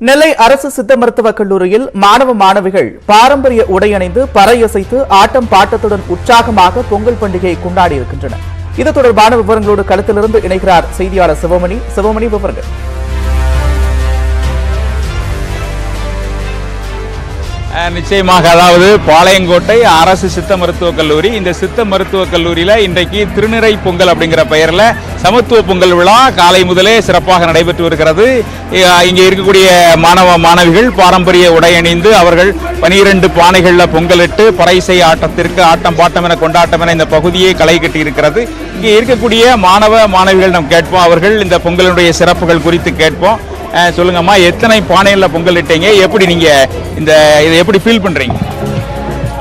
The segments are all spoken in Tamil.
நெல்லை அரசு சித்த மருத்துவக் கல்லூரியில் மாணவ மாணவிகள் பாரம்பரிய உடையணிந்து பறையசைத்து ஆட்டம் பாட்டத்துடன் உற்சாகமாக பொங்கல் பண்டிகையை கொண்டாடியிருக்கின்றனர். இது தொடர்பான விவரங்களோடு களத்திலிருந்து இணைகிறார் செய்தியாளர் சிவமணி. விவரங்கள். நிச்சயமாக, அதாவது பாளையங்கோட்டை அரசு சித்த மருத்துவக் கல்லூரி, இந்த சித்த மருத்துவக் கல்லூரியில இன்றைக்கு திருநிறை பொங்கல் அப்படிங்கிற பெயர்ல சமத்துவ பொங்கல் விழா காலை முதலே சிறப்பாக நடைபெற்று வருகிறது. இங்கே இருக்கக்கூடிய மாணவ மாணவிகள் பாரம்பரிய உடை அணிந்து அவர்கள் 12 பானைகளில் பொங்கலிட்டு பறைசை ஆட்டத்திற்கு ஆட்டம் பாட்டம் என கொண்டாட்டம் என இந்த பகுதியை களை கட்டி இருக்கிறது. இங்கே இருக்கக்கூடிய மாணவ மாணவிகள் நாம் கேட்போம், அவர்கள் இந்த பொங்கலுடைய சிறப்புகள் குறித்து கேட்போம். சொல்லுங்கம்மா, எத்தனை பானைகளில் பொங்கல் இட்டீங்க? எப்படி நீங்க இதை எப்படி ஃபீல் பண்றீங்க?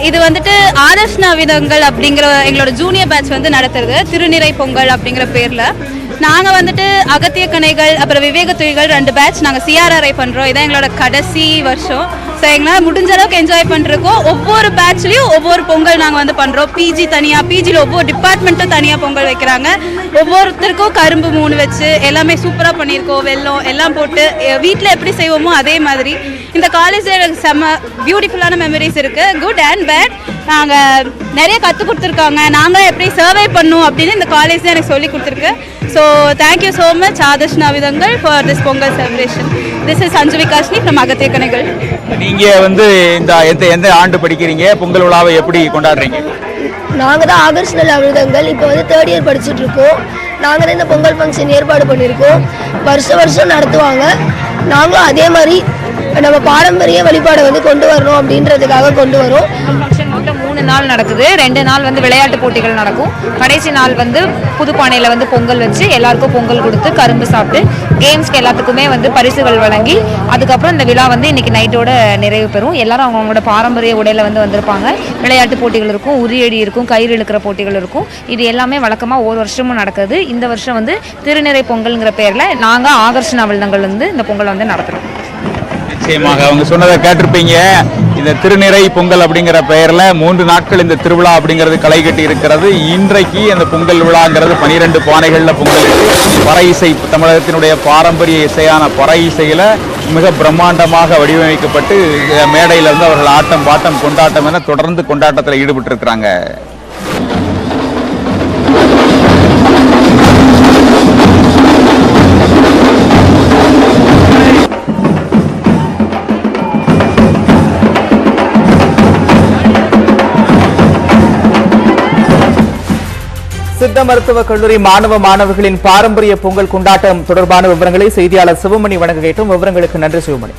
இது வந்துட்டு ஆதர்ஷ் நவிதங்கள் அப்படிங்கிற எங்களோட ஜூனியர் பேட்ச் நடத்துறது திருநிறை பொங்கல் அப்படிங்கிற பேர்ல. நாங்க வந்துட்டு அகத்திய கணைகள் அப்புறம் விவேக துளிகள் 2 பேட்ச் நாங்க CRRI பண்றோம். இதான் எங்களோட கடைசி வருஷம். ஸோ எங்களால் முடிஞ்ச அளவுக்கு என்ஜாய் பண்ணிருக்கோம். ஒவ்வொரு பேட்ச்லயும் ஒவ்வொரு பொங்கல் நாங்க பண்றோம். பிஜி தனியா, பிஜியில் ஒவ்வொரு டிபார்ட்மெண்ட்டும் தனியா பொங்கல் வைக்கிறாங்க. ஒவ்வொருத்தருக்கும் கரும்பு 3 வச்சு எல்லாமே சூப்பரா பண்ணியிருக்கோம். வெல்லம் எல்லாம் போட்டு வீட்டில் எப்படி செய்வோமோ அதே மாதிரி. இந்த காலேஜில் எனக்கு செம்ம பியூட்டிஃபுல்லான மெமரிஸ் இருக்கு, குட் அண்ட் பேட். நாங்கள் நிறைய கற்றுக் கொடுத்துருக்காங்க. நாங்கள் எப்படி சர்வை பண்ணணும் அப்படின்னு இந்த காலேஜ் எனக்கு சொல்லி கொடுத்துருக்கு. So thank you so much Adarsh நவிதங்கள் for this Pongal celebration. This is Sanju Vikashini from அகத்திய கணைகள். நீங்கள் எந்த ஆண்டு படிக்கிறீங்க? பொங்கல் விழாவை எப்படி கொண்டாடுறீங்க? நாங்கள் தான் ஆதர்ஷ் நவிதங்கள் இப்போ 3rd இயர் படிச்சுட்டு இருக்கோம். நாங்கள் தான் இந்த பொங்கல் ஃபங்க்ஷன் ஏற்பாடு பண்ணியிருக்கோம். வருஷம் நடத்துவாங்க. நாங்களும் அதே மாதிரி நம்ம பாரம்பரிய வழிபாடை கொண்டு வரணும் அப்படின்றதுக்காக கொண்டு வரோம். ஃபங்க்ஷன் மொத்தம் 3 நாள் நடக்குது. 2 நாள் விளையாட்டு போட்டிகள் நடக்கும். கடைசி நாள் புது பானையில் பொங்கல் வச்சு எல்லாருக்கும் பொங்கல் கொடுத்து கரும்பு சாப்பிட்டு கேம்ஸ்க்கு எல்லாத்துக்குமே பரிசுகள் வழங்கி அதுக்கப்புறம் இந்த விழா இன்னைக்கு நைட்டோட நிறைவு பெறும். எல்லாரும் அவங்களோட பாரம்பரிய உடையில வந்திருப்பாங்க. விளையாட்டு போட்டிகள் இருக்கும், உரியடி இருக்கும், கயிறு இழுக்கிற போட்டிகள் இருக்கும். இது எல்லாமே வழக்கமாக ஒரு வருஷமும் நடக்குது. இந்த வருஷம் திருநிறை பொங்கல்ங்கிற பேர்ல நாங்க ஆதர்ஷ் நவிதங்கள் இந்த பொங்கல் நடத்துறோம். நிச்சயமாக அவங்க சொன்னதை கேட்டிருப்பீங்க. இந்த திருநிறை பொங்கல் அப்படிங்கிற பெயர்ல 3 நாட்கள் இந்த திருவிழா அப்படிங்கிறது களை கட்டி இருக்கிறது. இன்றைக்கு அந்த பொங்கல் விழாங்கிறது 12 பானைகள்ல பொங்கல் பறை இசை, தமிழகத்தினுடைய பாரம்பரிய இசையான பறை இசையில மிக பிரம்மாண்டமாக வடிவமைக்கப்பட்டு மேடையில அவர்கள் ஆட்டம் பாட்டம் கொண்டாட்டம் என தொடர்ந்து கொண்டாட்டத்தில் ஈடுபட்டு இருக்கிறாங்க. சித்த மருத்துவக் கல்லூரி மாணவ மாணவர்களின் பாரம்பரிய பொங்கல் கொண்டாட்டம் தொடர்பான விவரங்களை செய்தியாளர் சிவமணி வழங்க கேட்டோம். விவரங்களுக்கு நன்றி சிவமணி.